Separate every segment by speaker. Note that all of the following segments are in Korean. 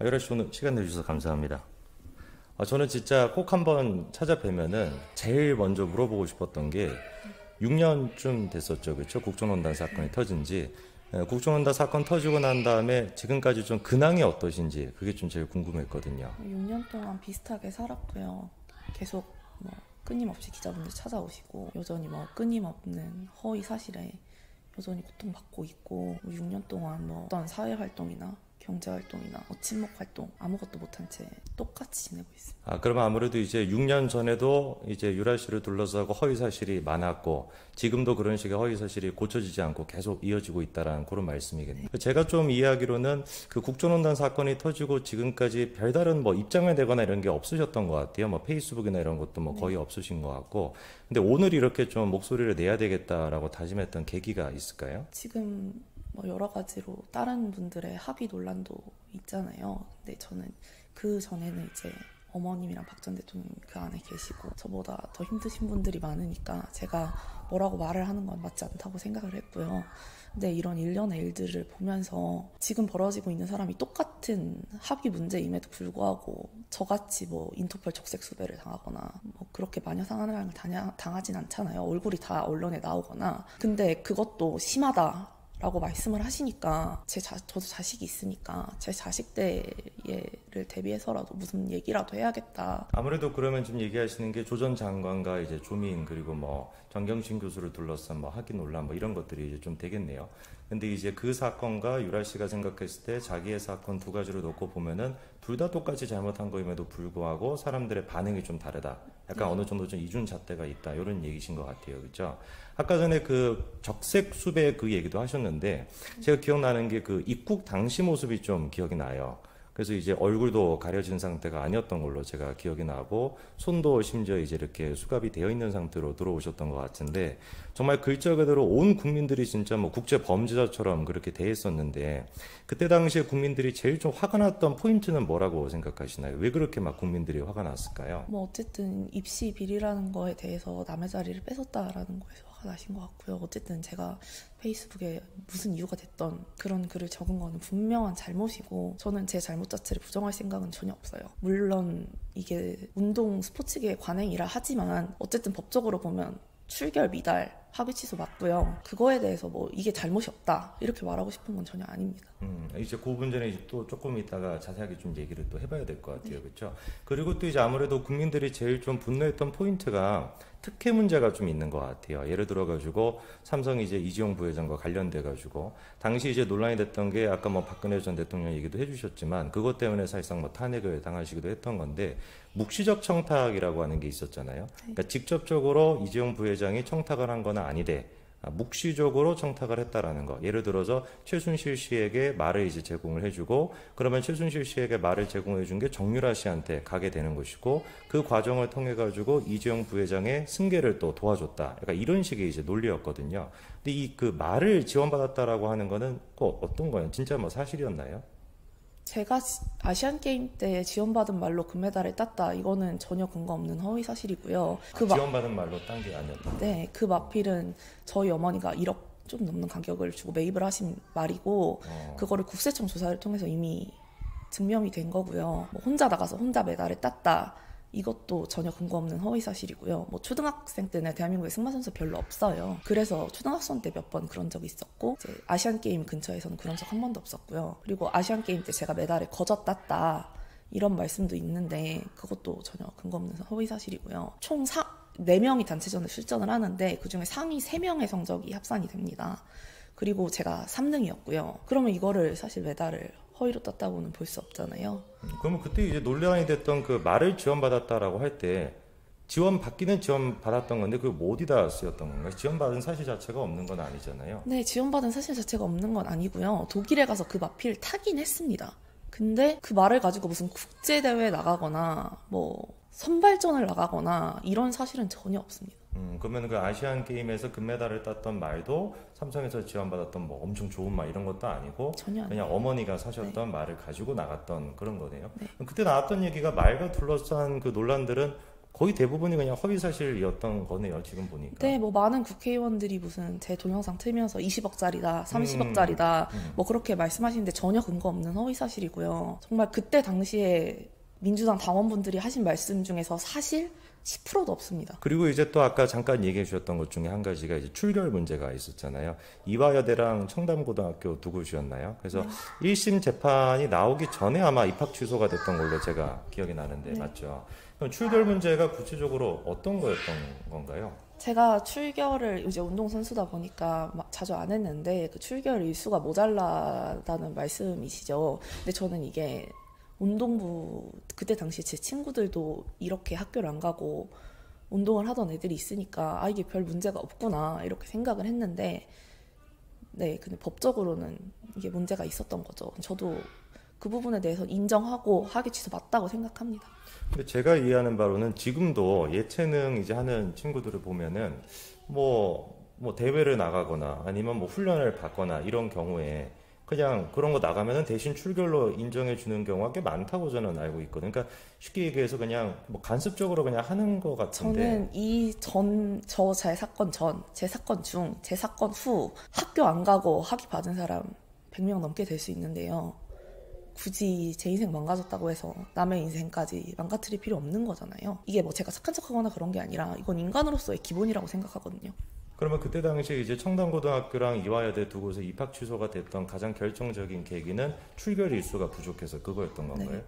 Speaker 1: 유라 씨 오늘 시간 내주셔서 감사합니다. 저는 진짜 꼭 한번 찾아뵈면은 제일 먼저 물어보고 싶었던 게 6년쯤 됐었죠. 그렇죠? 국정농단 사건이 터진 지. 국정농단 사건 터지고 난 다음에 지금까지 좀 근황이 어떠신지 그게 좀 제일 궁금했거든요.
Speaker 2: 6년 동안 비슷하게 살았고요. 계속 끊임없이 기자분들 찾아오시고 여전히 끊임없는 허위 사실에 여전히 고통받고 있고 6년 동안 어떤 사회활동이나 경제활동이나 친목활동 아무것도 못한 채 똑같이 지내고 있습니다.
Speaker 1: 그러면 아무래도 이제 6년 전에도 이제 유라 씨를 둘러싸고 허위 사실이 많았고 지금도 그런 식의 허위 사실이 고쳐지지 않고 계속 이어지고 있다라는 그런 말씀이겠네요. 제가 좀 이해하기로는 그 국정농단 사건이 터지고 지금까지 별다른 입장을 내거나 이런 게 없으셨던 것 같아요. 페이스북이나 이런 것도 거의 없으신 것 같고. 근데 오늘 이렇게 좀 목소리를 내야 되겠다라고 다짐했던 계기가 있을까요?
Speaker 2: 지금 여러 가지로 다른 분들의 합의 논란도 있잖아요. 근데 저는 그 전에는 이제 어머님이랑 박 전 대통령 그 안에 계시고 저보다 더 힘드신 분들이 많으니까 제가 뭐라고 말을 하는 건 맞지 않다고 생각을 했고요. 근데 이런 일련의 일들을 보면서 지금 벌어지고 있는 사람이 똑같은 합의 문제임에도 불구하고 저같이 인터폴 적색 수배를 당하거나 그렇게 마녀 상황을 당하진 않잖아요. 얼굴이 다 언론에 나오거나. 근데 그것도 심하다 라고 말씀을 하시니까 저도 자식이 있으니까 제 자식들을 대비해서라도 무슨 얘기라도 해야겠다.
Speaker 1: 아무래도 그러면 지금 얘기하시는 게 조 전 장관과 이제 조민 그리고 정경심 교수를 둘러싼 학위 논란 이런 것들이 이제 좀 되겠네요. 근데 이제 그 사건과 유라 씨가 생각했을 때 자기의 사건 두 가지로 놓고 보면은 둘 다 똑같이 잘못한 거임에도 불구하고 사람들의 반응이 좀 다르다. 약간 어느 정도 좀 이중 잣대가 있다. 이런 얘기신 것 같아요. 그렇죠? 아까 전에 그 적색 수배 그 얘기도 하셨는데 제가 기억나는 게 그 입국 당시 모습이 좀 기억이 나요. 그래서 이제 얼굴도 가려진 상태가 아니었던 걸로 제가 기억이 나고 손도 심지어 이제 이렇게 수갑이 되어 있는 상태로 들어오셨던 것 같은데 정말 글자 그대로 온 국민들이 진짜 국제 범죄자처럼 그렇게 대했었는데 그때 당시에 국민들이 제일 좀 화가 났던 포인트는 뭐라고 생각하시나요? 왜 그렇게 국민들이 화가 났을까요?
Speaker 2: 어쨌든 입시 비리라는 거에 대해서 남의 자리를 뺏었다라는 거에서 화가 나신 것 같고요. 어쨌든 제가 페이스북에 무슨 이유가 됐던 그런 글을 적은 거는 분명한 잘못이고 저는 제 잘못 자체를 부정할 생각은 전혀 없어요. 물론 이게 운동 스포츠계의 관행이라 하지만 어쨌든 법적으로 보면 출결 미달 합의 취소 맞고요. 그거에 대해서 이게 잘못이 없다 이렇게 말하고 싶은 건 전혀 아닙니다.
Speaker 1: 이제 그 문제는 또 조금 이따가 자세하게 좀 얘기를 또 해봐야 될 것 같아요. 그렇죠? 그리고 또 이제 아무래도 국민들이 제일 좀 분노했던 포인트가 특혜 문제가 좀 있는 것 같아요. 예를 들어가지고 삼성이 이제 이재용 부회장과 관련돼가지고 당시 이제 논란이 됐던 게 아까 박근혜 전 대통령 얘기도 해주셨지만 그것 때문에 사실상 탄핵을 당하시기도 했던 건데 묵시적 청탁이라고 하는 게 있었잖아요. 그러니까 직접적으로 이재용 부회장이 청탁을 한 건 아니되 묵시적으로 청탁을 했다라는 거. 예를 들어서 최순실 씨에게 말을 이제 제공을 해주고 그러면 최순실 씨에게 말을 제공해준 게 정유라 씨한테 가게 되는 것이고 그 과정을 통해 가지고 이재용 부회장의 승계를 또 도와줬다. 약간 이런 식의 이제 논리였거든요. 근데 이 그 말을 지원받았다라고 하는 거는 꼭 어떤 거예요? 진짜 사실이었나요?
Speaker 2: 제가 아시안게임 때 지원받은 말로 금메달을 땄다. 이거는 전혀 근거 없는 허위 사실이고요.
Speaker 1: 지원받은 말로 딴 게 아니었다.
Speaker 2: 네, 그 마필은 저희 어머니가 1억 좀 넘는 가격을 주고 매입을 하신 말이고 그거를 국세청 조사를 통해서 이미 증명이 된 거고요. 혼자 나가서 혼자 메달을 땄다. 이것도 전혀 근거 없는 허위 사실이고요. 초등학생 때는 대한민국에 승마 선수 별로 없어요. 그래서 초등학생 때 몇 번 그런 적이 있었고 이제 아시안 게임 근처에서는 그런 적 한 번도 없었고요. 그리고 아시안 게임 때 제가 메달을 거저 땄다 이런 말씀도 있는데 그것도 전혀 근거 없는 허위 사실이고요. 총 4명이 단체전을 출전을 하는데 그중에 상위 3명의 성적이 합산이 됩니다. 그리고 제가 3등이었고요. 그러면 이거를 사실 메달을 허위로 땄다고는 볼 수 없잖아요.
Speaker 1: 그러면 그때 이제 논란이 됐던 그 말을 지원받았다라고 할 때 지원받기는 지원받았던 건데 그게 어디다 쓰였던 건가요? 지원받은 사실 자체가 없는 건 아니잖아요.
Speaker 2: 네, 지원받은 사실 자체가 없는 건 아니고요. 독일에 가서 그 마필 타긴 했습니다. 근데 그 말을 가지고 무슨 국제대회에 나가거나 선발전을 나가거나 이런 사실은 전혀 없습니다.
Speaker 1: 그러면 그 아시안 게임에서 금메달을 땄던 말도 삼성에서 지원받았던 엄청 좋은 말 이런 것도 아니고
Speaker 2: 전혀
Speaker 1: 그냥 어머니가 사셨던 말을 가지고 나갔던 그런 거네요.
Speaker 2: 네.
Speaker 1: 그때 나왔던 얘기가 말과 둘러싼 그 논란들은 거의 대부분이 그냥 허위 사실이었던 거네요. 지금 보니까.
Speaker 2: 네, 뭐 많은 국회의원들이 무슨 제 동영상 틀면서 20억짜리다, 30억짜리다 뭐 그렇게 말씀하시는데 전혀 근거 없는 허위 사실이고요. 정말 그때 당시에 민주당 당원분들이 하신 말씀 중에서 사실 10%도 없습니다.
Speaker 1: 그리고 이제 또 아까 잠깐 얘기해 주셨던 것 중에 한 가지가 이제 출결 문제가 있었잖아요. 이화여대랑 청담고등학교 두 곳이었나요? 그래서 1심 재판이 나오기 전에 아마 입학 취소가 됐던 걸로 제가 기억이 나는데 맞죠? 그럼 출결 문제가 구체적으로 어떤 거였던 건가요?
Speaker 2: 제가 출결을 이제 운동선수다 보니까 막 자주 안 했는데 그 출결 일수가 모자라다는 말씀이시죠. 근데 저는 이게 운동부 그때 당시 제 친구들도 이렇게 학교를 안 가고 운동을 하던 애들이 있으니까 이게 별 문제가 없구나 이렇게 생각을 했는데 네, 근데 법적으로는 이게 문제가 있었던 거죠. 저도 그 부분에 대해서 인정하고 학위 취소 맞다고 생각합니다.
Speaker 1: 근데 제가 이해하는 바로는 지금도 예체능 이제 하는 친구들을 보면은 뭐 대회를 나가거나 아니면 뭐 훈련을 받거나 이런 경우에 그냥 그런 거 나가면은 대신 출결로 인정해 주는 경우가 꽤 많다고 저는 알고 있거든요. 그러니까 쉽게 얘기해서 그냥 뭐 간습적으로 그냥 하는 것 같은데.
Speaker 2: 저는 제 사건 전, 제 사건 중, 제 사건 후 학교 안 가고 학위 받은 사람 100명 넘게 될 수 있는데요. 굳이 제 인생 망가졌다고 해서 남의 인생까지 망가뜨릴 필요 없는 거잖아요. 이게 뭐 제가 착한 척하거나 그런 게 아니라 이건 인간으로서의 기본이라고 생각하거든요.
Speaker 1: 그러면 그때 당시에 이제 청담고등학교랑 이화여대 두 곳에 입학 취소가 됐던 가장 결정적인 계기는 출결 일수가 부족해서 그거였던 건가요?
Speaker 2: 네.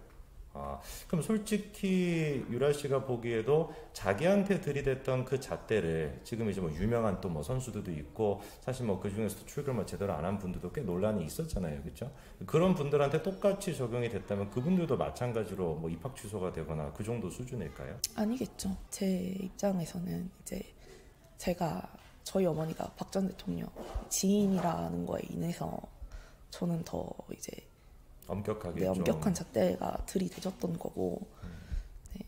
Speaker 1: 그럼 솔직히 유라 씨가 보기에도 자기한테 들이댔던 그 잣대를 지금 이제 뭐 유명한 또 뭐 선수들도 있고 사실 뭐 그 중에서도 출결만 제대로 안 한 분들도 꽤 논란이 있었잖아요, 그렇죠? 그런 분들한테 똑같이 적용이 됐다면 그분들도 마찬가지로 뭐 입학 취소가 되거나 그 정도 수준일까요?
Speaker 2: 아니겠죠. 제 입장에서는 이제 제가 저희 어머니가 박 전 대통령 지인이라는 거에 인해서 저는 더 이제
Speaker 1: 엄격하게
Speaker 2: 네,
Speaker 1: 좀.
Speaker 2: 엄격한 잣대가 들이대졌던 거고 네.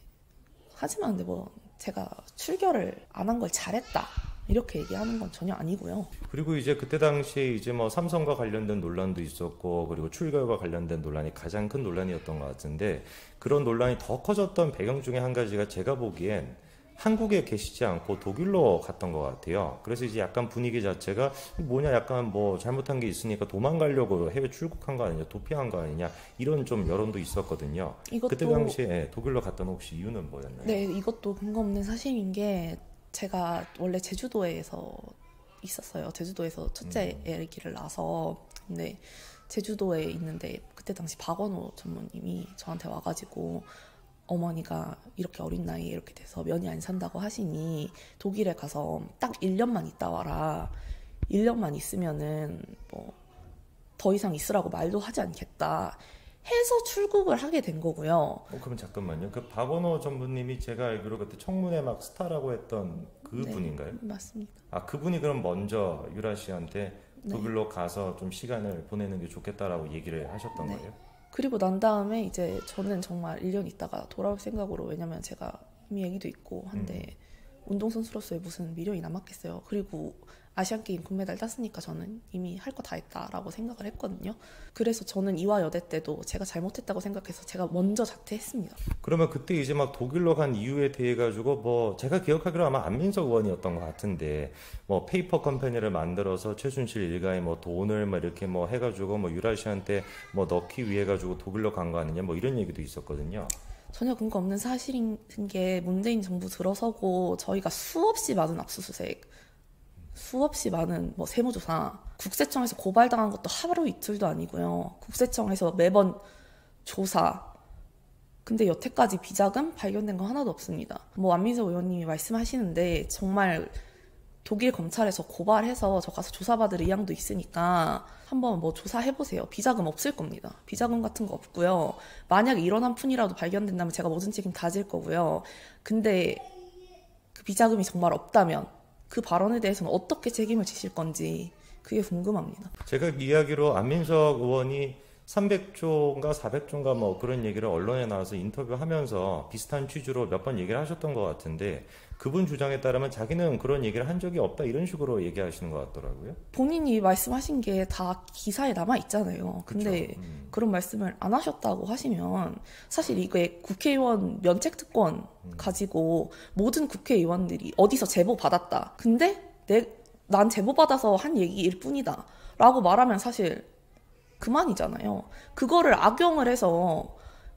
Speaker 2: 하지만 근데 뭐 제가 출결을 안 한 걸 잘했다 이렇게 얘기하는 건 전혀 아니고요.
Speaker 1: 그리고 이제 그때 당시에 이제 뭐 삼성과 관련된 논란도 있었고 그리고 출결과 관련된 논란이 가장 큰 논란이었던 것 같은데 그런 논란이 더 커졌던 배경 중에 한 가지가 제가 보기엔 한국에 계시지 않고 독일로 갔던 것 같아요. 그래서 이제 약간 분위기 자체가 뭐냐 약간 뭐 잘못한 게 있으니까 도망가려고 해외 출국한 거 아니냐 도피한 거 아니냐 이런 좀 여론도 있었거든요. 그때 당시에 독일로 갔던 혹시 이유는 뭐였나요?
Speaker 2: 네, 이것도 근거 없는 사실인 게 제가 원래 제주도에서 있었어요. 제주도에서 첫째 아기를 낳아서 근데 제주도에 있는데 그때 당시 박원호 전무님이 저한테 와가지고 어머니가 이렇게 어린 나이에 이렇게 돼서 면이 안 산다고 하시니 독일에 가서 딱 1년만 있다 와라. 1년만 있으면은 뭐 더 이상 있으라고 말도 하지 않겠다 해서 출국을 하게 된 거고요.
Speaker 1: 그럼 잠깐만요. 그 박원호 전무님이 제가 알기로 그때 청문회 막 스타라고 했던 그
Speaker 2: 네,
Speaker 1: 분인가요?
Speaker 2: 맞습니다.
Speaker 1: 그분이 그럼 먼저 유라 씨한테
Speaker 2: 네.
Speaker 1: 독일로 가서 좀 시간을 보내는 게 좋겠다라고 얘기를 하셨던
Speaker 2: 네.
Speaker 1: 거예요?
Speaker 2: 그리고 난 다음에 이제 저는 정말 1년 있다가 돌아올 생각으로 왜냐면 제가 이미 애기도 있고 한데 운동선수로서의 무슨 미련이 남았겠어요. 그리고 아시안게임 금메달 땄으니까 저는 이미 할 거 다 했다라고 생각을 했거든요. 그래서 저는 이화여대 때도 제가 잘못했다고 생각해서 제가 먼저 자퇴했습니다.
Speaker 1: 그러면 그때 이제 막 독일로 간 이유에 대해 가지고 뭐 제가 기억하기로 아마 안민석 의원이었던 것 같은데 뭐 페이퍼 컴퍼니를 만들어서 최순실 일가에 뭐 돈을 막 이렇게 뭐 해가지고 뭐 유라 씨한테 뭐 넣기 위해 가지고 독일로 간 거 아니냐 뭐 이런 얘기도 있었거든요.
Speaker 2: 전혀 근거 없는 사실인 게 문재인 정부 들어서고 저희가 수없이 많은 압수수색, 수없이 많은 뭐 세무조사, 국세청에서 고발당한 것도 하루 이틀도 아니고요. 국세청에서 매번 조사. 근데 여태까지 비자금 발견된 거 하나도 없습니다. 뭐 안민석 의원님이 말씀하시는데 정말 독일 검찰에서 고발해서 저 가서 조사받을 의향도 있으니까 한번 뭐 조사해보세요. 비자금 없을 겁니다. 비자금 같은 거 없고요. 만약에 이런 한 푼이라도 발견된다면 제가 모든 책임 다 질 거고요. 근데 그 비자금이 정말 없다면 그 발언에 대해서는 어떻게 책임을 지실 건지 그게 궁금합니다.
Speaker 1: 제가 이야기로 안민석 의원이 300조인가 400조인가 뭐 그런 얘기를 언론에 나와서 인터뷰하면서 비슷한 취지로 몇 번 얘기를 하셨던 것 같은데 그분 주장에 따르면 자기는 그런 얘기를 한 적이 없다 이런 식으로 얘기하시는 것 같더라고요.
Speaker 2: 본인이 말씀하신 게 다 기사에 남아 있잖아요. 근데
Speaker 1: 그쵸.
Speaker 2: 그런 말씀을 안 하셨다고 하시면 사실 이게 국회의원 면책특권 가지고 모든 국회의원들이 어디서 제보 받았다. 근데 난 제보 받아서 한 얘기일 뿐이다. 라고 말하면 사실 그만이잖아요. 그거를 악용을 해서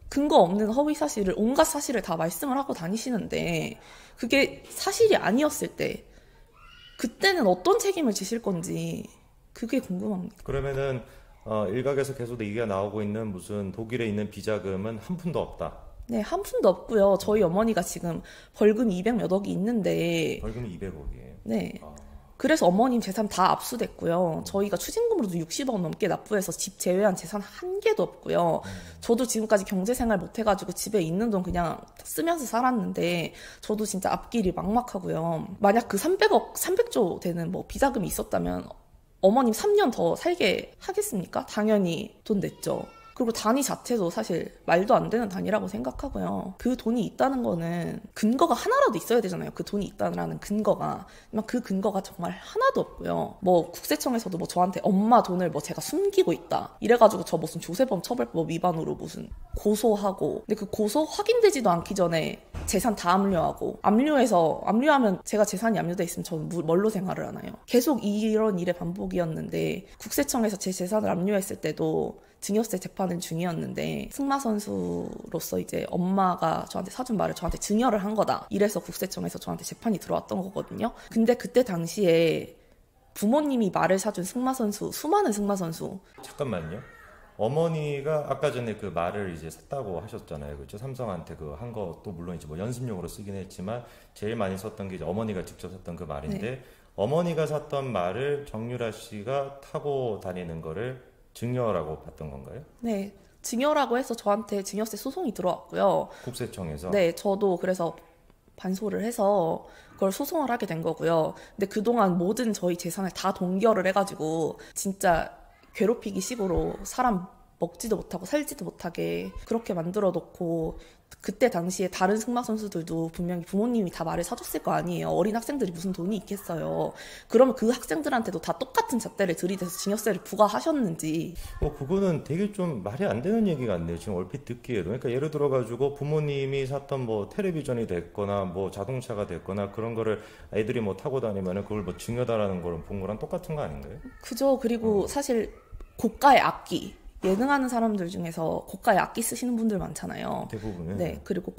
Speaker 2: 근거 없는 허위 사실을 온갖 사실을 다 말씀을 하고 다니시는데 그게 사실이 아니었을 때 그때는 어떤 책임을 지실 건지 그게 궁금합니다.
Speaker 1: 그러면은 일각에서 계속 얘기가 나오고 있는 무슨 독일에 있는 비자금은 한 푼도 없다.
Speaker 2: 네, 한 푼도 없고요. 저희 어머니가 지금 벌금이 200 몇 억이 있는데
Speaker 1: 벌금이 200억이에요.
Speaker 2: 네. 그래서 어머님 재산 다 압수됐고요. 저희가 추징금으로도 60억 넘게 납부해서 집 제외한 재산 한 개도 없고요. 저도 지금까지 경제생활 못해가지고 집에 있는 돈 그냥 쓰면서 살았는데 저도 진짜 앞길이 막막하고요. 만약 그 300억, 300조 되는 뭐 비자금이 있었다면 어머님 3년 더 살게 하겠습니까? 당연히 돈 냈죠. 그리고 단위 자체도 사실 말도 안 되는 단위라고 생각하고요. 그 돈이 있다는 거는 근거가 하나라도 있어야 되잖아요. 그 돈이 있다는 근거가. 그 근거가 정말 하나도 없고요. 뭐 국세청에서도 뭐 저한테 엄마 돈을 뭐 제가 숨기고 있다. 이래가지고 저 무슨 조세범 처벌법 위반으로 무슨 고소하고. 근데 그 고소 확인되지도 않기 전에 재산 다 압류하고. 압류하면 제가 재산이 압류돼 있으면 저는 뭘로 생활을 하나요? 계속 이런 일의 반복이었는데 국세청에서 제 재산을 압류했을 때도 증여세 재판은 중이었는데 승마 선수로서 이제 엄마가 저한테 사준 말을 저한테 증여를 한 거다. 이래서 국세청에서 저한테 재판이 들어왔던 거거든요. 근데 그때 당시에 부모님이 말을 사준 승마 선수, 수많은 승마 선수.
Speaker 1: 잠깐만요. 어머니가 아까 전에 그 말을 이제 샀다고 하셨잖아요. 그렇죠? 삼성한테 그 한 것도 물론 이제 뭐 연습용으로 쓰긴 했지만 제일 많이 썼던 게 이제 어머니가 직접 샀던 그 말인데
Speaker 2: 네.
Speaker 1: 어머니가 샀던 말을 정유라 씨가 타고 다니는 거를 증여라고 봤던 건가요?
Speaker 2: 네. 증여라고 해서 저한테 증여세 소송이 들어왔고요.
Speaker 1: 국세청에서?
Speaker 2: 네, 저도 그래서 반소를 해서 그걸 소송을 하게 된 거고요. 근데 그동안 모든 저희 재산을 다 동결을 해가지고 진짜 괴롭히기 식으로 사람 먹지도 못하고 살지도 못하게 그렇게 만들어 놓고 그때 당시에 다른 승마 선수들도 분명히 부모님이 다 말을 사줬을 거 아니에요. 어린 학생들이 무슨 돈이 있겠어요. 그러면 그 학생들한테도 다 똑같은 잣대를 들이대서 증여세를 부과하셨는지.
Speaker 1: 그거는 되게 좀 말이 안 되는 얘기 같네요. 지금 얼핏 듣기에도. 그러니까 예를 들어가지고 부모님이 샀던 뭐 텔레비전이 됐거나 뭐 자동차가 됐거나 그런 거를 애들이 뭐 타고 다니면은 그걸 뭐 증여다라는 걸 본 거랑 똑같은 거 아닌가요?
Speaker 2: 그죠. 그리고 사실 고가의 악기. 예능하는 사람들 중에서 고가의 악기 쓰시는 분들 많잖아요.
Speaker 1: 대부분은.
Speaker 2: 네. 그리고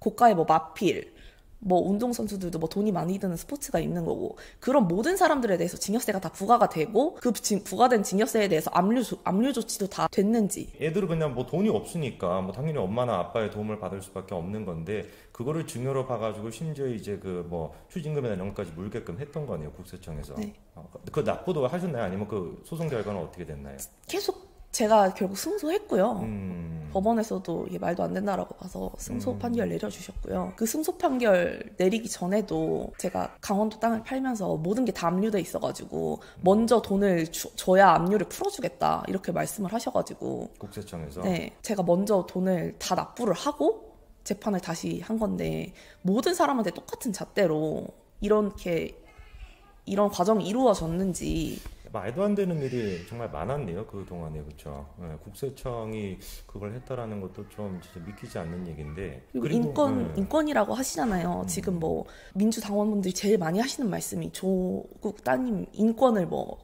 Speaker 2: 고가의 뭐 마필, 뭐 운동선수들도 뭐 돈이 많이 드는 스포츠가 있는 거고 그런 모든 사람들에 대해서 증여세가 다 부과가 되고 그 부과된 증여세에 대해서 압류 조치도 다 됐는지.
Speaker 1: 애들은 그냥 뭐 돈이 없으니까 뭐 당연히 엄마나 아빠의 도움을 받을 수밖에 없는 건데 그거를 증여로 봐가지고 심지어 이제 그 뭐 추징금이나 이런 것까지 물게끔 했던 거네요. 국세청에서.
Speaker 2: 네.
Speaker 1: 그 납부도 하셨나요? 아니면 그 소송 결과는 어떻게 됐나요?
Speaker 2: 계속 제가 결국 승소했고요. 법원에서도 이게 말도 안 된다라고 봐서 승소 판결 내려주셨고요. 그 승소 판결 내리기 전에도 제가 강원도 땅을 팔면서 모든 게 다 압류돼 있어가지고 먼저 돈을 줘야 압류를 풀어주겠다 이렇게 말씀을 하셔가지고
Speaker 1: 국세청에서?
Speaker 2: 네, 제가 먼저 돈을 다 납부를 하고 재판을 다시 한 건데 모든 사람한테 똑같은 잣대로 이런 과정이 이루어졌는지
Speaker 1: 말도 안 되는 일이 정말 많았네요. 그 동안에. 그렇죠. 네, 국세청이 그걸 했다라는 것도 좀 진짜 믿기지 않는 얘기인데.
Speaker 2: 그리고
Speaker 1: 네.
Speaker 2: 인권이라고 하시잖아요. 지금 뭐 민주당원분들이 제일 많이 하시는 말씀이 조국 따님 인권을 뭐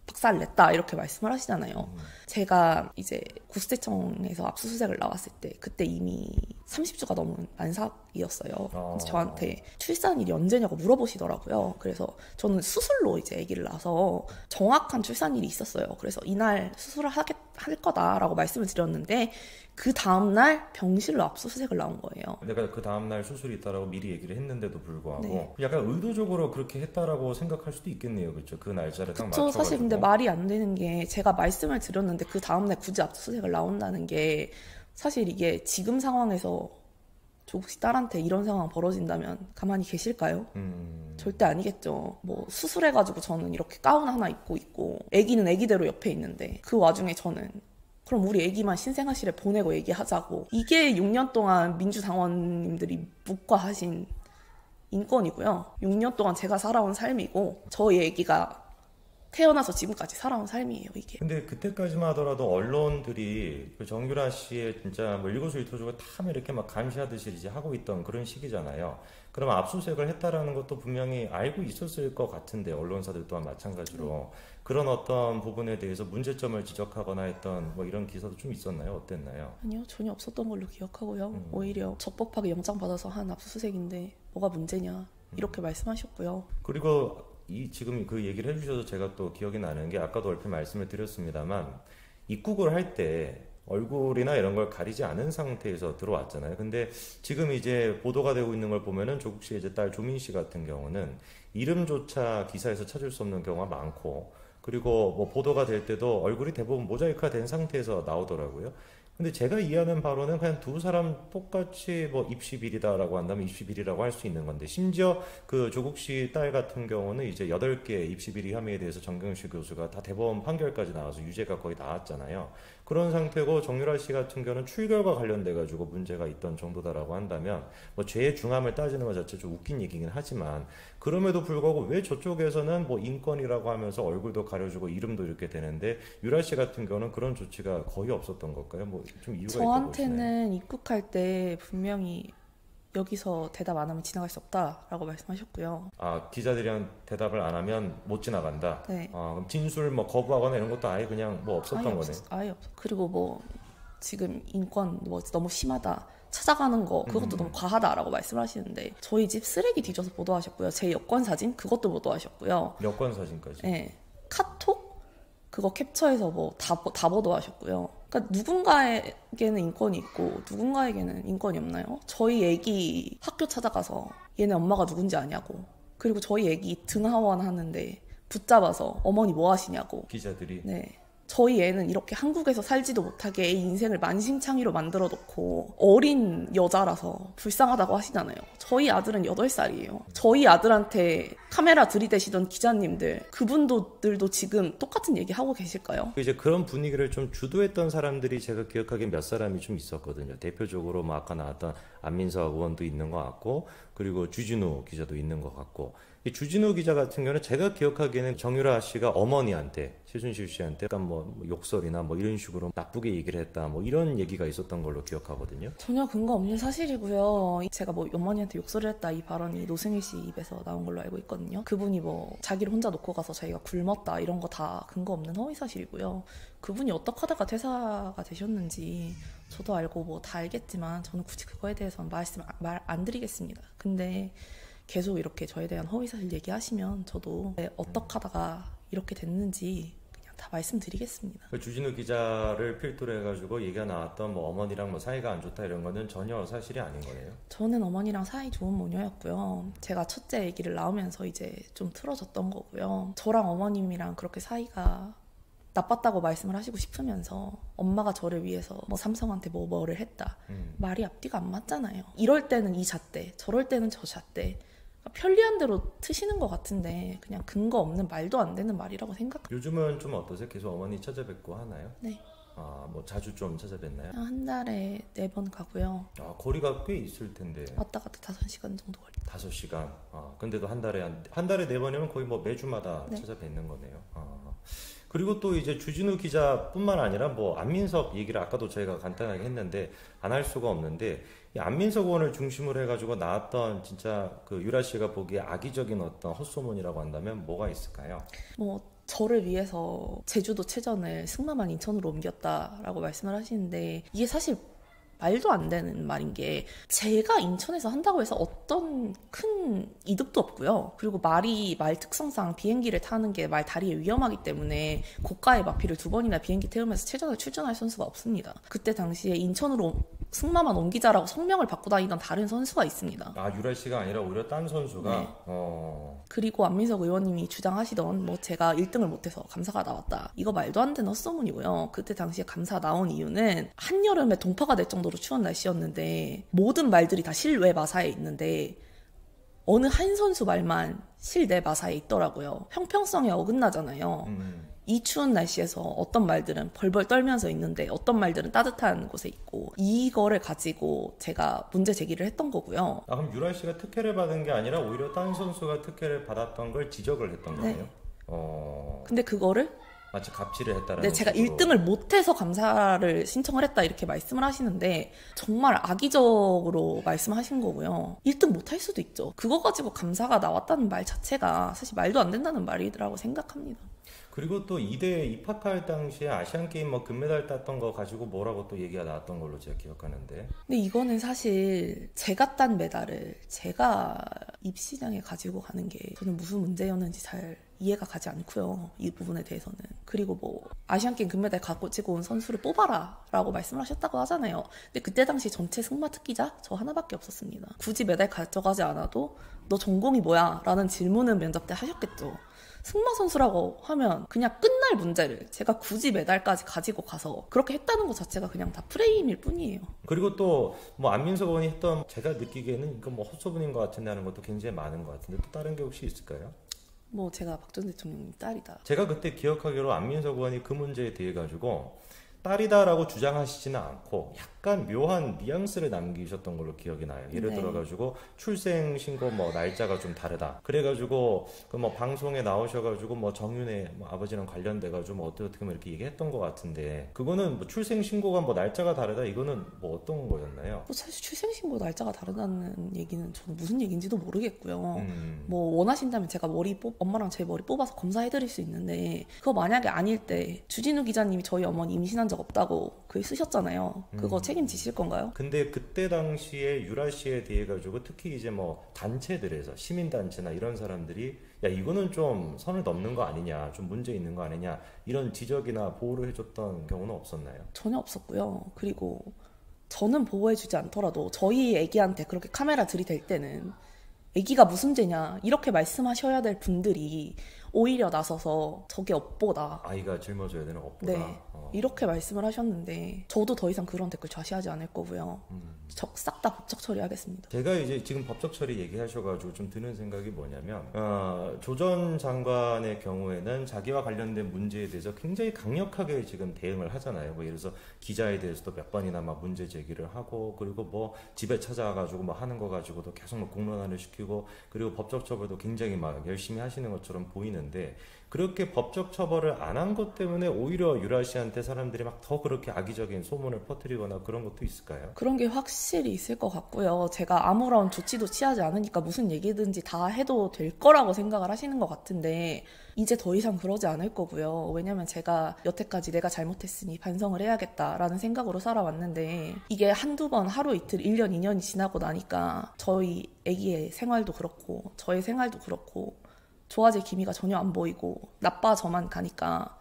Speaker 2: 박살 냈다 이렇게 말씀을 하시잖아요. 제가 이제 국세청에서 압수수색을 나왔을 때 그때 이미 30주가 넘은 만삭이었어요. 그래서 저한테 출산일이 언제냐고 물어보시더라고요. 그래서 저는 수술로 이제 아기를 낳아서 정확한 출산일이 있었어요. 그래서 이날 수술을 할 거다라고 말씀을 드렸는데 그 다음날 병실로 압수수색을 나온 거예요.
Speaker 1: 내가 그 다음날 수술이 있다라고 미리 얘기를 했는데도 불구하고
Speaker 2: 네.
Speaker 1: 약간 의도적으로 그렇게 했다라고 생각할 수도 있겠네요. 그렇죠. 그 날짜를 딱
Speaker 2: 그쵸.
Speaker 1: 맞춰가지고.
Speaker 2: 사실 근데 말이 안 되는 게 제가 말씀을 드렸는데 그 다음날 굳이 압수수색을 나온다는 게 사실 이게 지금 상황에서 조국 씨 딸한테 이런 상황 벌어진다면 가만히 계실까요? 절대 아니겠죠. 뭐 수술해가지고 저는 이렇게 가운 하나 입고 있고 아기는 아기대로 옆에 있는데 그 와중에 저는 그럼 우리 애기만 신생아실에 보내고 얘기하자고. 이게 6년 동안 민주당원님들이 묵과하신 인권이고요. 6년 동안 제가 살아온 삶이고 저희 애기가 태어나서 지금까지 살아온 삶이에요, 이게.
Speaker 1: 근데 그때까지만 하더라도 언론들이 그 정유라 씨의 진짜 뭐 일거수일투족을 다 이렇게 막 감시하듯이 이제 하고 있던 그런 시기잖아요. 그럼 압수수색을 했다라는 것도 분명히 알고 있었을 것 같은데, 언론사들 또한 마찬가지로 그런 어떤 부분에 대해서 문제점을 지적하거나 했던 뭐 이런 기사도 좀 있었나요? 어땠나요?
Speaker 2: 아니요, 전혀 없었던 걸로 기억하고요. 오히려 적법하게 영장 받아서 한 압수수색인데 뭐가 문제냐 이렇게 말씀하셨고요.
Speaker 1: 그리고 지금 그 얘기를 해주셔서 제가 또 기억이 나는 게, 아까도 얼핏 말씀을 드렸습니다만 입국을 할 때 얼굴이나 이런 걸 가리지 않은 상태에서 들어왔잖아요. 근데 지금 이제 보도가 되고 있는 걸 보면은 조국 씨의 이제 딸 조민 씨 같은 경우는 이름조차 기사에서 찾을 수 없는 경우가 많고, 그리고 뭐 보도가 될 때도 얼굴이 대부분 모자이크가 된 상태에서 나오더라고요. 근데 제가 이해하는 바로는 그냥 두 사람 똑같이 뭐 입시 비리다라고 한다면 입시 비리라고 할 수 있는 건데, 심지어 그 조국 씨 딸 같은 경우는 이제 8개 입시 비리 혐의에 대해서 정경심 교수가 다 대법원 판결까지 나와서 유죄가 거의 나왔잖아요. 그런 상태고, 정유라 씨 같은 경우는 출결과 관련돼 가지고 문제가 있던 정도다라고 한다면 뭐 죄의 중함을 따지는 것 자체 좀 웃긴 얘기긴 하지만, 그럼에도 불구하고 왜 저쪽에서는 뭐 인권이라고 하면서 얼굴도 가려주고 이름도 이렇게 되는데 유라 씨 같은 경우는 그런 조치가 거의 없었던 걸까요? 뭐 좀 이유가 있다고 보시나요?
Speaker 2: 저한테는 입국할 때 분명히 여기서 대답 안 하면 지나갈 수 없다라고 말씀하셨고요.
Speaker 1: 아, 기자들이랑 대답을 안 하면 못 지나간다.
Speaker 2: 네.
Speaker 1: 그럼 진술 뭐 거부하거나 이런 것도 아예 그냥 뭐 없었던 거네.
Speaker 2: 아예 없어. 그리고 뭐 지금 인권 뭐 너무 심하다, 찾아가는 거 그것도 너무 과하다라고 말씀하시는데, 저희 집 쓰레기 뒤져서 보도하셨고요. 제 여권 사진 그것도 보도하셨고요.
Speaker 1: 여권 사진까지.
Speaker 2: 네. 카톡 그거 캡처해서 뭐 다 보도하셨고요. 그러니까 누군가에게는 인권이 있고 누군가에게는 인권이 없나요? 저희 애기 학교 찾아가서 얘네 엄마가 누군지 아냐고, 그리고 저희 애기 등하원 하는데 붙잡아서 어머니 뭐 하시냐고.
Speaker 1: 기자들이.
Speaker 2: 네. 저희 애는 이렇게 한국에서 살지도 못하게 애 인생을 만신창이로 만들어 놓고 어린 여자라서 불쌍하다고 하시잖아요. 저희 아들은 8살이에요. 저희 아들한테 카메라 들이대시던 기자님들, 그분들도 지금 똑같은 얘기 하고 계실까요?
Speaker 1: 이제 그런 분위기를 좀 주도했던 사람들이 제가 기억하기엔 몇 사람이 좀 있었거든요. 대표적으로 뭐 아까 나왔던 안민석 의원도 있는 것 같고, 그리고 주진우 기자도 있는 것 같고. 이 주진우 기자 같은 경우는 제가 기억하기에는 정유라 씨가 어머니한테, 최순실 씨한테 약간 뭐 욕설이나 뭐 이런 식으로 나쁘게 얘기를 했다, 뭐 이런 얘기가 있었던 걸로 기억하거든요.
Speaker 2: 전혀 근거 없는 사실이고요. 제가 뭐 어머니한테 욕설을 했다 이 발언이 노승일 씨 입에서 나온 걸로 알고 있거든요. 그분이 뭐 자기를 혼자 놓고 가서 자기가 굶었다 이런 거 다 근거 없는 허위 사실이고요. 그분이 어떻게 하다가 퇴사가 되셨는지 저도 알고 뭐 다 알겠지만 저는 굳이 그거에 대해서는 말 안 드리겠습니다. 근데 계속 이렇게 저에 대한 허위사실 얘기하시면 저도 어떻게 하다가 이렇게 됐는지 그냥 다 말씀드리겠습니다.
Speaker 1: 그 주진우 기자를 필두로 해가지고 얘기가 나왔던 뭐 어머니랑 뭐 사이가 안 좋다 이런 거는 전혀 사실이 아닌 거네요.
Speaker 2: 저는 어머니랑 사이 좋은 모녀였고요. 제가 첫째 아기를 낳으면서 이제 좀 틀어졌던 거고요. 저랑 어머님이랑 그렇게 사이가 나빴다고 말씀을 하시고 싶으면서 엄마가 저를 위해서 뭐 삼성한테 뭐를 했다. 말이 앞뒤가 안 맞잖아요. 이럴 때는 이 잣대, 저럴 때는 저 잣대. 편리한 대로 트시는 것 같은데 그냥 근거 없는 말도 안 되는 말이라고 생각합니다.
Speaker 1: 요즘은 좀 어떠세요? 계속 어머니 찾아뵙고 하나요?
Speaker 2: 네.
Speaker 1: 뭐 자주 좀 찾아뵙나요?
Speaker 2: 한 달에 4번 가고요.
Speaker 1: 거리가 꽤 있을 텐데.
Speaker 2: 왔다 갔다 5시간 정도 걸려요.
Speaker 1: 5시간. 근데도 한 달에 4번이면 거의 뭐 매주마다
Speaker 2: 네.
Speaker 1: 찾아뵙는 거네요. 그리고 또 이제 주진우 기자뿐만 아니라 뭐 안민석 얘기를 아까도 저희가 간단하게 했는데 안 할 수가 없는데, 이 안민석 의원을 중심으로 해가지고 나왔던 진짜 그 유라 씨가 보기에 악의적인 어떤 헛소문이라고 한다면 뭐가 있을까요?
Speaker 2: 뭐 저를 위해서 제주도 체전을 승마만 인천으로 옮겼다라고 말씀을 하시는데, 이게 사실 말도 안 되는 말인 게, 제가 인천에서 한다고 해서 어떤 큰 이득도 없고요. 그리고 말 특성상 비행기를 타는 게 말 다리에 위험하기 때문에 고가의 마피를 2번이나 비행기 태우면서 체전을 출전할 선수가 없습니다. 그때 당시에 인천으로 승마만 옮기자라고 성명을 받고 다니던 다른 선수가 있습니다.
Speaker 1: 유라 씨가 아니라 오히려 딴 선수가?
Speaker 2: 네. 그리고 안민석 의원님이 주장하시던 뭐 제가 1등을 못해서 감사가 나왔다, 이거 말도 안 되는 헛소문이고요. 그때 당시에 감사 나온 이유는 한여름에 동파가 될 정도로 추운 날씨였는데 모든 말들이 다 실외 마사에 있는데 어느 한 선수 말만 실내 마사에 있더라고요. 형평성에 어긋나잖아요. 이 추운 날씨에서 어떤 말들은 벌벌 떨면서 있는데 어떤 말들은 따뜻한 곳에 있고 이거를 가지고 제가 문제 제기를 했던 거고요.
Speaker 1: 아, 그럼 유라 씨가 특혜를 받은 게 아니라 오히려 딴 선수가 특혜를 받았던 걸 지적을 했던
Speaker 2: 네.
Speaker 1: 거예요?
Speaker 2: 근데 그거를
Speaker 1: 마치 갑질을 했다라는
Speaker 2: 네, 제가
Speaker 1: 식으로.
Speaker 2: 1등을 못해서 감사를 신청을 했다 이렇게 말씀을 하시는데 정말 악의적으로 말씀하신 거고요. 1등 못할 수도 있죠. 그거 가지고 감사가 나왔다는 말 자체가 사실 말도 안 된다는 말이라고 생각합니다.
Speaker 1: 그리고 또 이대에 입학할 당시에 아시안게임 뭐 금메달 땄던 거 가지고 뭐라고 또 얘기가 나왔던 걸로 제가 기억하는데.
Speaker 2: 근데 이거는 사실 제가 딴 메달을 제가 입시장에 가지고 가는 게 저는 무슨 문제였는지 잘 이해가 가지 않고요. 이 부분에 대해서는. 그리고 뭐 아시안게임 금메달 가지고 온 선수를 뽑아라 라고 말씀을 하셨다고 하잖아요. 근데 그때 당시 전체 승마 특기자 저 하나밖에 없었습니다. 굳이 메달 가져가지 않아도 너 전공이 뭐야? 라는 질문은 면접 때 하셨겠죠. 승마 선수라고 하면 그냥 끝날 문제를 제가 굳이 메달까지 가지고 가서 그렇게 했다는 것 자체가 그냥 다 프레임일 뿐이에요.
Speaker 1: 그리고 또 뭐 안민석 의원이 했던 제가 느끼기에는 이거 뭐 헛소문인 것 같은데 하는 것도 굉장히 많은 것 같은데 또 다른 게 혹시 있을까요?
Speaker 2: 뭐 제가 박 전 대통령 딸이다.
Speaker 1: 제가 그때 기억하기로 안민석 의원이 그 문제에 대해 가지고 딸이다라고 주장하시지는 않고 약간 묘한 뉘앙스를 남기셨던 걸로 기억이 나요. 예를
Speaker 2: 네.
Speaker 1: 들어가지고 출생 신고 뭐 날짜가 좀 다르다. 그래가지고 그 뭐 방송에 나오셔가지고 뭐 정윤의 뭐 아버지랑 관련돼가지고 뭐 어떻게 뭐 이렇게 얘기했던 것 같은데 그거는 뭐 출생 신고가 뭐 날짜가 다르다 이거는 뭐 어떤 거였나요?
Speaker 2: 뭐 사실 출생신고 날짜가 다르다는 얘기는 저는 무슨 얘기인지도 모르겠고요.
Speaker 1: 음.
Speaker 2: 뭐 원하신다면 제가 엄마랑 제 머리 뽑아서 검사해드릴 수 있는데 그거 만약에 아닐 때 주진우 기자님이 저희 어머니 임신한 적 없다고 글 쓰셨잖아요. 그거 책임지실 건가요?
Speaker 1: 근데 그때 당시에 유라 씨에 대해 가지고 특히 이제 뭐 단체들에서 시민단체나 이런 사람들이 야 이거는 좀 선을 넘는 거 아니냐 좀 문제 있는 거 아니냐 이런 지적이나 보호를 해줬던 경우는 없었나요?
Speaker 2: 전혀 없었고요. 그리고 저는 보호해주지 않더라도 저희 애기한테 그렇게 카메라 들이댈 때는 애기가 무슨 죄냐 이렇게 말씀하셔야 될 분들이 오히려 나서서 저게 업보다
Speaker 1: 아이가 짊어져야 되는 업보다.
Speaker 2: 네 이렇게 말씀을 하셨는데 저도 더 이상 그런 댓글 좌시하지 않을 거고요.
Speaker 1: 음.
Speaker 2: 싹 다 법적 처리하겠습니다.
Speaker 1: 제가 이제 지금 법적 처리 얘기하셔가지고 좀 드는 생각이 뭐냐면 조 전 장관의 경우에는 자기와 관련된 문제에 대해서 굉장히 강력하게 지금 대응을 하잖아요. 뭐 예를 들어서 기자에 대해서도 몇 번이나 막 문제 제기를 하고 그리고 뭐 집에 찾아가지고 뭐 하는 거 가지고도 계속 뭐 공론화를 시키고 그리고 법적 처벌도 굉장히 막 열심히 하시는 것처럼 보이는데 그렇게 법적 처벌을 안 한 것 때문에 오히려 유라 씨한테 사람들이 막 더 그렇게 악의적인 소문을 퍼뜨리거나 그런 것도 있을까요?
Speaker 2: 그런 게 확실히 있을 것 같고요. 제가 아무런 조치도 취하지 않으니까 무슨 얘기든지 다 해도 될 거라고 생각을 하시는 것 같은데 이제 더 이상 그러지 않을 거고요. 왜냐면 제가 여태까지 내가 잘못했으니 반성을 해야겠다라는 생각으로 살아왔는데 이게 한두 번 하루 이틀 1년 2년이 지나고 나니까 저희 애기의 생활도 그렇고 저의 생활도 그렇고 좋아질 기미가 전혀 안 보이고 나빠져만 가니까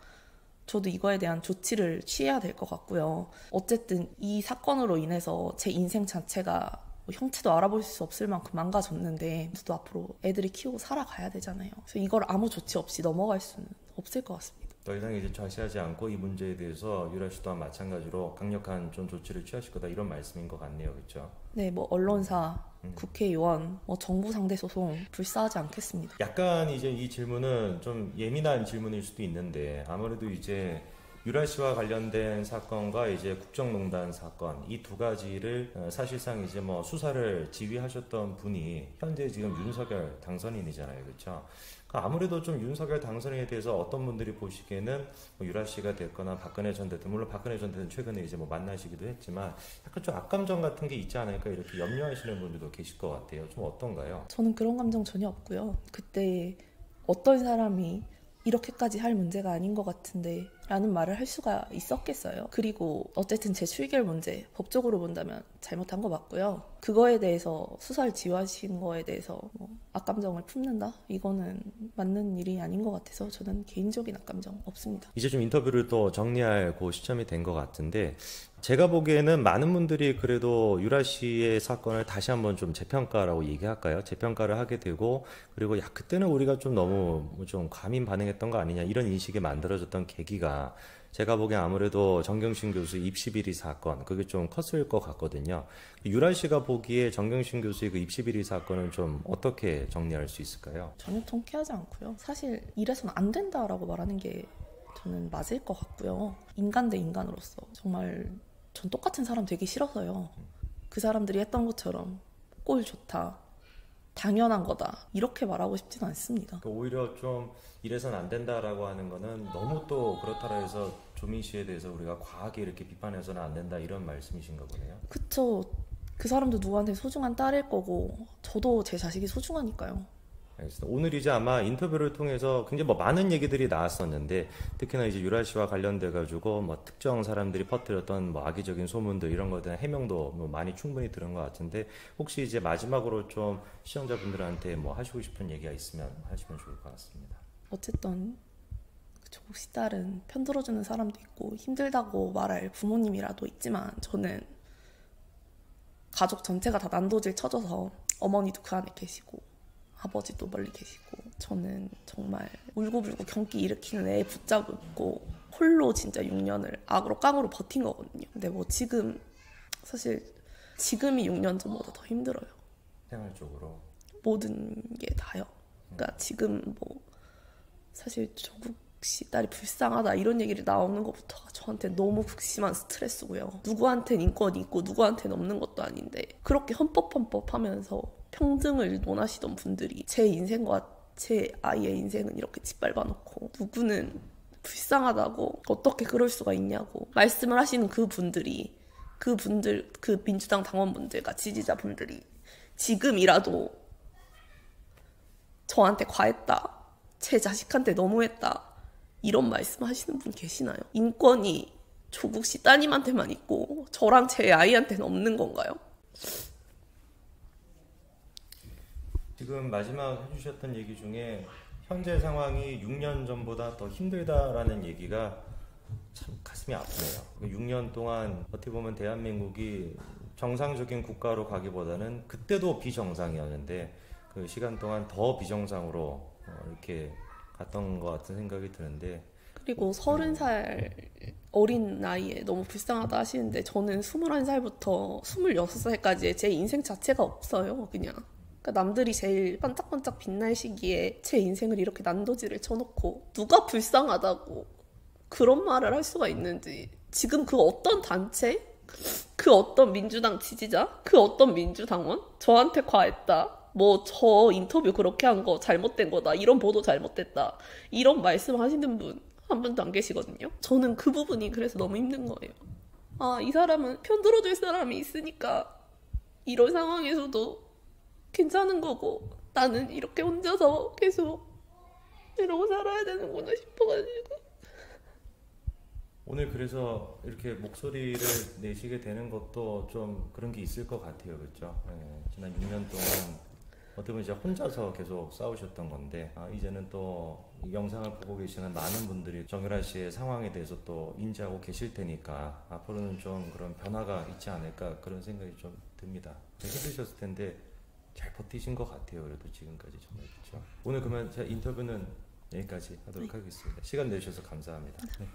Speaker 2: 저도 이거에 대한 조치를 취해야 될 것 같고요. 어쨌든 이 사건으로 인해서 제 인생 자체가 뭐 형체도 알아볼 수 없을 만큼 망가졌는데 저도 앞으로 애들이 키우고 살아가야 되잖아요. 그래서 이걸 아무 조치 없이 넘어갈 수는 없을 것 같습니다.
Speaker 1: 더 이상 이제 좌시하지 않고 이 문제에 대해서 유라 씨 또한 마찬가지로 강력한 좀 조치를 취하실 거다 이런 말씀인 것 같네요, 그렇죠?
Speaker 2: 네, 뭐 언론사, 국회의원, 뭐 정부 상대 소송 불사하지 않겠습니다.
Speaker 1: 약간 이제 이 질문은 좀 예민한 질문일 수도 있는데 아무래도 이제 유라 씨와 관련된 사건과 이제 국정농단 사건 이 두 가지를 사실상 이제 뭐 수사를 지휘하셨던 분이 현재 지금 윤석열 당선인이잖아요, 그렇죠? 아무래도 좀 윤석열 당선인에 대해서 어떤 분들이 보시기에는 뭐 유라 씨가 됐거나 박근혜 전 대통령 물론 박근혜 전 대통령 최근에 이제 뭐 만나시기도 했지만 약간 좀 악감정 같은 게 있지 않을까 이렇게 염려하시는 분들도 계실 것 같아요. 좀 어떤가요?
Speaker 2: 저는 그런 감정 전혀 없고요. 그때 어떤 사람이 이렇게까지 할 문제가 아닌 것 같은데 라는 말을 할 수가 있었겠어요. 그리고 어쨌든 제 출결 문제 법적으로 본다면 잘못한 거 맞고요. 그거에 대해서 수사를 지휘하신 거에 대해서 뭐 악감정을 품는다? 이거는 맞는 일이 아닌 것 같아서 저는 개인적인 악감정 없습니다.
Speaker 1: 이제 좀 인터뷰를 또 정리할 그 시점이 된 것 같은데 제가 보기에는 많은 분들이 그래도 유라 씨의 사건을 다시 한번 좀 재평가라고 얘기할까요? 재평가를 하게 되고 그리고 야 그때는 우리가 좀 너무 좀 과민 반응했던 거 아니냐 이런 인식이 만들어졌던 계기가 제가 보기엔 아무래도 정경심 교수 입시 비리 사건 그게 좀 컸을 것 같거든요. 유라 씨가 보기에 정경심 교수의 그 입시 비리 사건은 좀 어떻게 정리할 수 있을까요?
Speaker 2: 전혀 통쾌하지 않고요. 사실 이래서는 안 된다라고 말하는 게 저는 맞을 것 같고요. 인간 대 인간으로서 정말 전 똑같은 사람 되기 싫어서요. 그 사람들이 했던 것처럼 꼴 좋다, 당연한 거다 이렇게 말하고 싶지는 않습니다.
Speaker 1: 그러니까 오히려 좀 이래선 안 된다라고 하는 거는 너무 또 그렇다라 해서 조민 씨에 대해서 우리가 과하게 이렇게 비판해서는 안 된다 이런 말씀이신가 보네요.
Speaker 2: 그쵸. 그 사람도 누구한테 소중한 딸일 거고 저도 제 자식이 소중하니까요.
Speaker 1: 알겠습니다. 오늘 이제 아마 인터뷰를 통해서 굉장히 뭐 많은 얘기들이 나왔었는데 특히나 이제 유라 씨와 관련돼 가지고 뭐 특정 사람들이 퍼뜨렸던 뭐 악의적인 소문들 이런 거에 대한 해명도 뭐 많이 충분히 들은 것 같은데 혹시 이제 마지막으로 좀 시청자분들한테 뭐 하시고 싶은 얘기가 있으면 하시면 좋을 것 같습니다.
Speaker 2: 어쨌든 조국 씨 딸은 편들어주는 사람도 있고 힘들다고 말할 부모님이라도 있지만 저는 가족 전체가 다 난도질 쳐져서 어머니도 그 안에 계시고 아버지도 멀리 계시고 저는 정말 울고불고 경기 일으키는 애 붙잡고 홀로 진짜 6년을 악으로 깡으로 버틴 거거든요. 근데 뭐 지금 사실 지금이 6년 전보다 더 힘들어요.
Speaker 1: 생활적으로
Speaker 2: 모든 게 다요. 그러니까 지금 뭐 사실 조국 씨 딸이 불쌍하다 이런 얘기를 나오는 것부터가 저한테 너무 극심한 스트레스고요. 누구한테는 인권이 있고 누구한테는 없는 것도 아닌데 그렇게 험법험법 하면서 평등을 논하시던 분들이 제 인생과 제 아이의 인생은 이렇게 짓밟아 놓고 누구는 불쌍하다고 어떻게 그럴 수가 있냐고 말씀을 하시는 그분들이 그 민주당 당원분들과 지지자분들이 지금이라도 저한테 과했다, 제 자식한테 너무했다 이런 말씀 하시는 분 계시나요? 인권이 조국 씨 따님한테만 있고 저랑 제 아이한테는 없는 건가요?
Speaker 1: 지금 마지막 해주셨던 얘기 중에 현재 상황이 6년 전보다 더 힘들다라는 얘기가 참 가슴이 아프네요. 6년 동안 어떻게 보면 대한민국이 정상적인 국가로 가기보다는 그때도 비정상이었는데 그 시간 동안 더 비정상으로 이렇게 갔던 것 같은 생각이 드는데
Speaker 2: 그리고 30살 어린 나이에 너무 불쌍하다 하시는데 저는 21살부터 26살까지의 제 인생 자체가 없어요. 그냥 그러니까 남들이 제일 반짝반짝 빛날 시기에 제 인생을 이렇게 난도질을 쳐놓고 누가 불쌍하다고 그런 말을 할 수가 있는지 지금 그 어떤 단체? 그 어떤 민주당 지지자? 그 어떤 민주당원? 저한테 과했다. 뭐 저 인터뷰 그렇게 한 거 잘못된 거다. 이런 보도 잘못됐다. 이런 말씀 하시는 분 한 분도 안 계시거든요. 저는 그 부분이 그래서 너무 힘든 거예요. 아, 이 사람은 편들어줄 사람이 있으니까 이런 상황에서도 괜찮은 거고 나는 이렇게 혼자서 계속 이러고 살아야 되는구나 싶어가지고
Speaker 1: 오늘 그래서 이렇게 목소리를 내시게 되는 것도 좀 그런 게 있을 것 같아요. 그렇죠? 네, 지난 6년 동안 어떻게 보면 이제 혼자서 계속 싸우셨던 건데 이제는 또 이 영상을 보고 계시는 많은 분들이 정유라 씨의 상황에 대해서 또 인지하고 계실 테니까 앞으로는 좀 그런 변화가 있지 않을까 그런 생각이 좀 듭니다. 힘드셨을 텐데 잘 버티신 것 같아요. 그래도 지금까지 정말 그렇죠. 오늘 그러면 제가 인터뷰는 여기까지 하도록 하겠습니다. 시간 내주셔서 감사합니다. 네.